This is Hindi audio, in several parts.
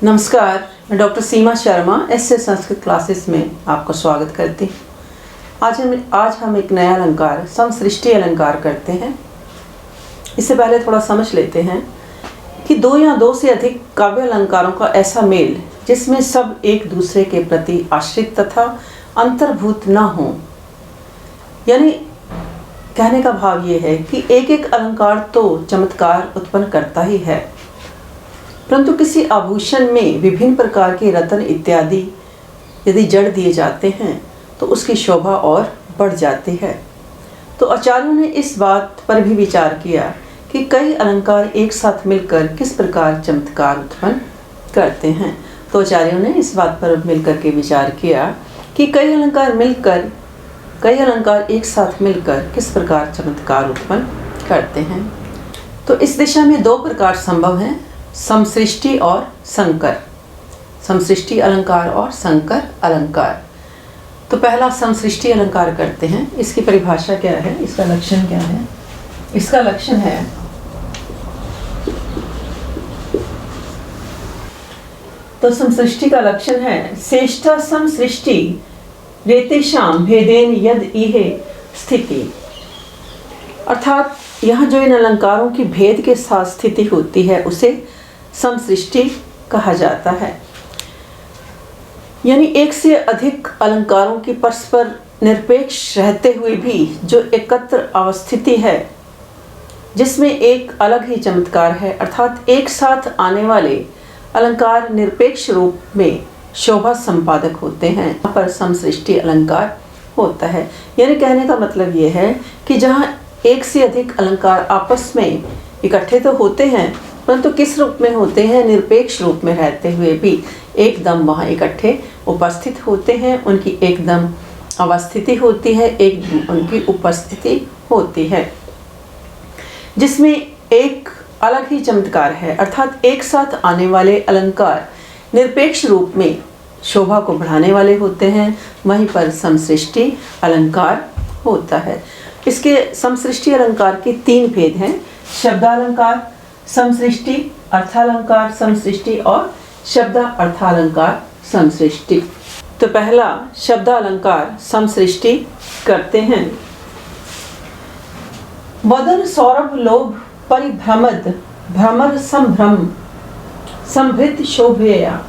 नमस्कार, मैं डॉक्टर सीमा शर्मा एसएस संस्कृत क्लासेस में आपका स्वागत करती हूँ। आज हम एक नया अलंकार समसृष्टि अलंकार करते हैं। इससे पहले थोड़ा समझ लेते हैं कि दो या दो से अधिक काव्य अलंकारों का ऐसा मेल जिसमें सब एक दूसरे के प्रति आश्रित तथा अंतर्भूत न हो। यानी कहने का भाव ये है कि एक एक अलंकार तो चमत्कार उत्पन्न करता ही है, परंतु किसी आभूषण में विभिन्न प्रकार के रत्न इत्यादि यदि जड़ दिए जाते हैं तो उसकी शोभा और बढ़ जाती है। तो आचार्यों ने इस बात पर भी विचार किया कि कई अलंकार एक साथ मिलकर किस प्रकार चमत्कार उत्पन्न करते हैं। तो आचार्यों ने इस बात पर मिलकर के विचार किया कि कई अलंकार एक साथ मिलकर किस प्रकार चमत्कार उत्पन्न करते हैं। तो इस दिशा में दो प्रकार संभव हैं, समसृष्टि और संकर। समसृष्टि अलंकार और संकर अलंकार। तो पहला समसृष्टि अलंकार करते हैं। इसकी परिभाषा क्या है, इसका लक्षण क्या है? इसका लक्षण है तो समसृष्टि का लक्षण है श्रेष्ठा समसृष्टि रेतेशाम भेदेन यद इहे स्थिति। अर्थात यहाँ जो इन अलंकारों की भेद के साथ स्थिति होती है उसे समसृष्टि कहा जाता है। यानी एक से अधिक अलंकारों की परस्पर निरपेक्ष रहते हुए भी जो एकत्र अवस्थिति है जिसमें एक अलग ही चमत्कार है, अर्थात एक साथ आने वाले अलंकार निरपेक्ष रूप में शोभा संपादक होते हैं, यहाँ पर समसृष्टि अलंकार होता है। यानी कहने का मतलब ये है कि जहाँ एक से अधिक अलंकार आपस में इकट्ठे तो होते हैं, परंतु किस रूप में होते हैं? निरपेक्ष रूप में रहते हुए भी एकदम वहाँ इकट्ठे उपस्थित होते हैं, उनकी एकदम अवस्थिति होती है, एक उनकी उपस्थिति होती है, जिसमें एक अलग ही चमत्कार है। अर्थात एक साथ आने वाले अलंकार निरपेक्ष रूप में शोभा को बढ़ाने वाले होते हैं, वहीं पर समसृष्टि अलंकार होता है। इसके समसृष्टि अलंकार के तीन भेद हैं, शब्दालंकार समसृष्टि, अर्थालंकार समसृष्टि और शब्दार्थालंकार समसृष्टि। तो पहला शब्दालंकार समसृष्टि करते हैं। वदन सौरभ लोभ परिभ्रमद भ्रमर संभ्रम संभृत शोभया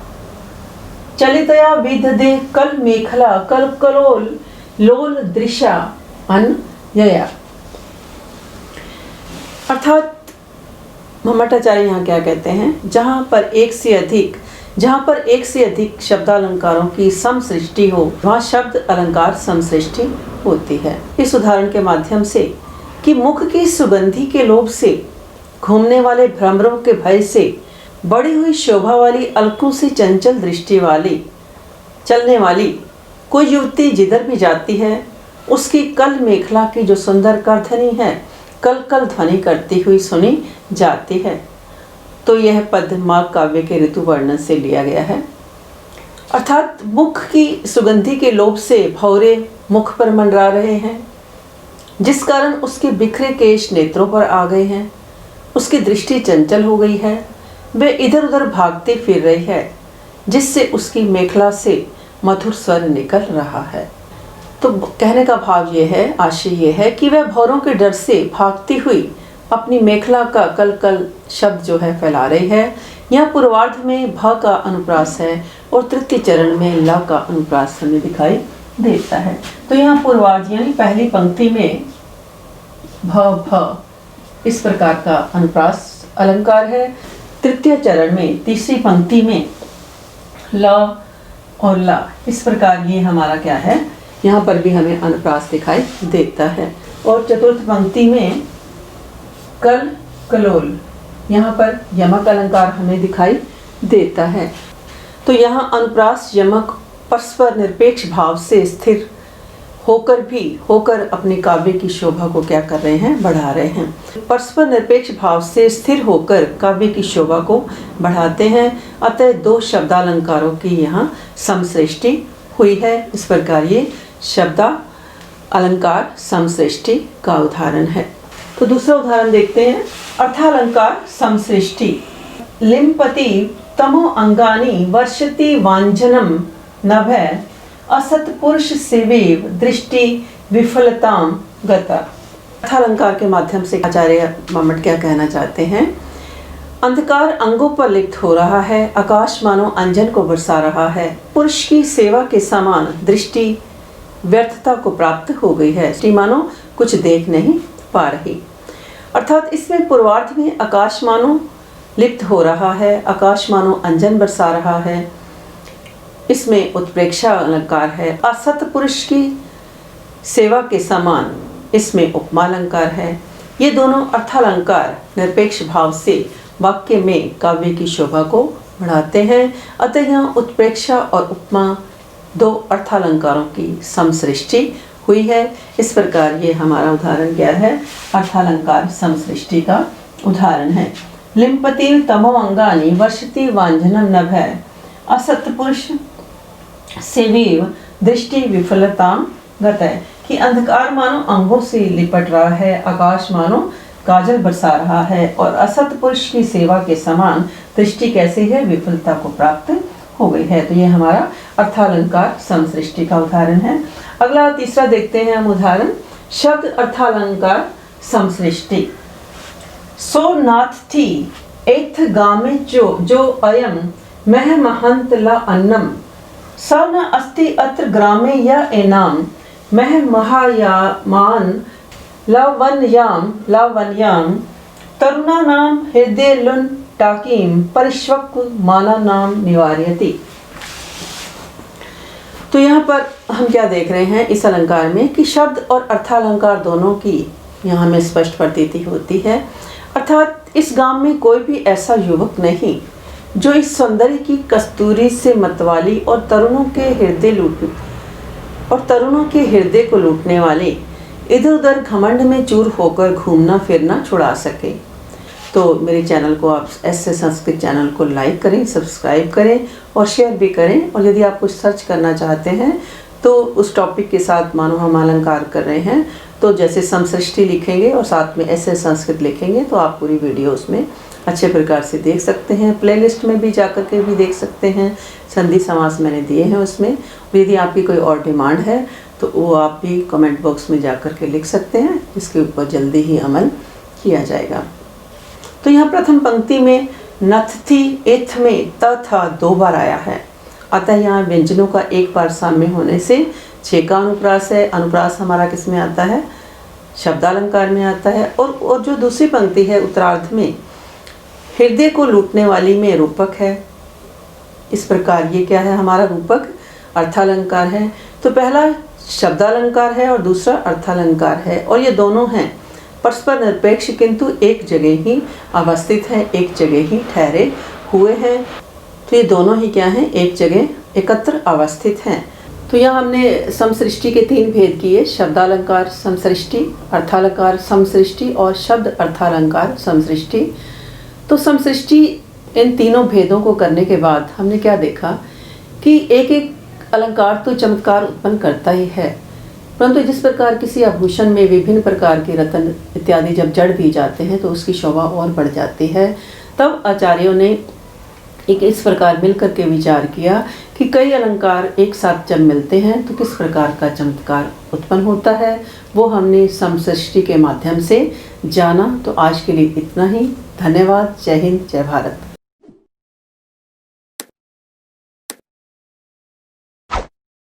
चलितया विदधे कल मेखला कल कलोल लोल दृशा अनयया। अर्थात मम्मटाचार्य यहाँ क्या कहते हैं, जहाँ पर एक से अधिक शब्दालंकारों की समसृष्टि हो वहाँ शब्द अलंकार समसृष्टि होती है। इस उदाहरण के माध्यम से कि मुख की सुगंधि के लोभ से, घूमने वाले भ्रमरों के भय से, बढ़ी हुई शोभा वाली अलकों से चंचल दृष्टि वाली चलने वाली कोई युवती जिधर भी जाती है उसकी कल मेखला की जो सुंदर करधनी है कल कल ध्वनि करती हुई सुनी जाती है। तो यह पद माघ काव्य के ऋतु वर्णन से लिया गया है। अर्थात मुख की सुगंधि के लोभ से भौरे मुख पर मंडरा रहे हैं, जिस कारण उसके बिखरे केश नेत्रों पर आ गए हैं, उसकी दृष्टि चंचल हो गई है, वे इधर उधर भागती फिर रही है, जिससे उसकी मेखला से मधुर स्वर निकल रहा है। तो कहने का भाव ये है, आशय ये है कि वह भौरों के डर से भागती हुई अपनी मेखला का कल कल शब्द जो है फैला रही है। यहाँ पूर्वार्ध में भ का अनुप्रास है और तृतीय चरण में ल का अनुप्रास हमें दिखाई देता है। तो यहाँ पूर्वार्ध यानी पहली पंक्ति में भ इस प्रकार का अनुप्रास अलंकार है, तृतीय चरण में तीसरी पंक्ति में ल और ला इस प्रकार ये हमारा क्या है, यहाँ पर भी हमें अनुप्रास दिखाई देता है। और चतुर्थ पंक्ति में कल कलोल यहाँ पर यमक अलंकार हमें दिखाई देता है। तो यहाँ अनुप्रास यमक परस्पर निरपेक्ष भाव से स्थिर होकर अपने काव्य की शोभा को क्या कर रहे हैं, बढ़ा रहे हैं। परस्पर निरपेक्ष भाव से स्थिर होकर काव्य की शोभा को बढ़ाते हैं। अतः दो शब्दालंकारों की यहाँ समसृष्टि हुई है। इस प्रकार ये शब्दा अलंकार समसृष्टि का उदाहरण है। तो दूसरा उदाहरण देखते हैं, अर्थालंकार समसृष्टि। लिम्पति तमो अंगानी वर्षति वांछनम नभय असत्पुरुष सेवेव दृष्टि विफलताम गता। अर्थालंकार के माध्यम से आचार्य मम्मट क्या कहना चाहते हैं? अंधकार अंगों पर लिप्त हो रहा है, आकाश मानो अंजन को बरसा रहा है, पुरुष की सेवा के समान दृष्टि व्यर्थता को प्राप्त हो गई है, दृष्टि मानो कुछ देख नहीं पा रही। अर्थात इसमें पूर्वार्ध में आकाश मानो लिप्त हो रहा है, आकाश मानो अंजन बरसा रहा है, इसमें उत्प्रेक्षा अलंकार है। असत पुरुष की सेवा के समान इसमें उपमा अलंकार है। ये दोनों अर्थालंकार निरपेक्ष भाव से वाक्य में काव्य की शोभा को बढ़ाते हैं। अतः यहाँ उत्प्रेक्षा और उपमा दो अर्थालंकारों की समसृष्टि हुई है। इस प्रकार ये हमारा उदाहरण क्या है? अर्थालंकार समसृष्टि का उदाहरण है। लिम्पति तमो अंगानी वर्षति वांछनम नभय असत्पुरुष सेवीव दृष्टि विफलता गतय, कि अंधकार मानो अंगों से लिपट रहा है, आकाश मानो काजल बरसा रहा है और असत पुरुष की सेवा के समान दृष्टि कैसी है? विफलता को प्राप्त हो गई है। तो ये हमारा अर्थालंकार समसृष्टि का उदाहरण है। अगला तीसरा देखते हैं हम उदाहरण, शब्द अर्थालंकार समसृष्टि। सो नाथ थी एथ गामे जो अयम मह महंत ला अन्नम स न अस्ति अत्र ग्रामे य एनाम मह महायामान लावण्याम तरुणानाम हृदय लुन टाकीम परिश्वक् मानानाम निवार्यति। तो यहाँ पर हम क्या देख रहे हैं इस अलंकार में कि शब्द और अर्थालंकार दोनों की यहाँ में स्पष्ट प्रतीति होती है। अर्थात इस गांव में कोई भी ऐसा युवक नहीं जो इस सौंदर्य की कस्तूरी से मतवाली और तरुणों के हृदय को लूटने वाले इधर उधर घमंड में चूर होकर घूमना फिरना छुड़ा सके। तो मेरे चैनल को आप ऐसे संस्कृत चैनल को लाइक करें, सब्सक्राइब करें और शेयर भी करें। और यदि आप कुछ सर्च करना चाहते हैं तो उस टॉपिक के साथ मानो हम अलंकार कर रहे हैं तो जैसे समसृष्टि लिखेंगे और साथ में ऐसे संस्कृत लिखेंगे तो आप पूरी वीडियो उसमें अच्छे प्रकार से देख सकते हैं। प्लेलिस्ट में भी जाकर के भी देख सकते हैं, संधि समास मैंने दिए हैं उसमें। यदि आपकी कोई और डिमांड है तो वो आप भी कमेंट बॉक्स में जाकर के लिख सकते हैं, इसके ऊपर जल्दी ही अमल किया जाएगा। तो यहाँ प्रथम पंक्ति में नथ थी एथ में त था 2 बार आया है, अतः यहाँ व्यंजनों का एक बार साम्य होने से 6 का अनुप्रास है। अनुप्रास हमारा किस में आता है? शब्दालंकार में आता है। और जो दूसरी पंक्ति है उत्तरार्ध में हृदय को लूटने वाली में रूपक है। इस प्रकार ये क्या है? हमारा रूपक अर्थालंकार है। तो पहला शब्दालंकार है और दूसरा अर्थालंकार है और ये दोनों हैं परस्पर निरपेक्ष किंतु एक जगह ही अवस्थित है, एक जगह ही ठहरे हुए हैं। तो ये दोनों ही क्या हैं? एक जगह एकत्र अवस्थित हैं। तो यहाँ हमने समसृष्टि के 3 भेद किए, शब्दालंकार समसृष्टि, अर्थालंकार समसृष्टि और शब्द अर्थालंकार समसृष्टि। तो समसृष्टि इन तीनों भेदों को करने के बाद हमने क्या देखा कि एक एक अलंकार तो चमत्कार उत्पन्न करता ही है, परंतु जिस प्रकार किसी आभूषण में विभिन्न प्रकार के रत्न इत्यादि जब जड़ दिए जाते हैं तो उसकी शोभा और बढ़ जाती है। तब आचार्यों ने एक इस प्रकार मिलकर के विचार किया कि कई अलंकार एक साथ जब मिलते हैं तो किस प्रकार का चमत्कार उत्पन्न होता है, वो हमने समसृष्टि के माध्यम से जाना। तो आज के लिए इतना ही। धन्यवाद। जय हिंद, जय भारत।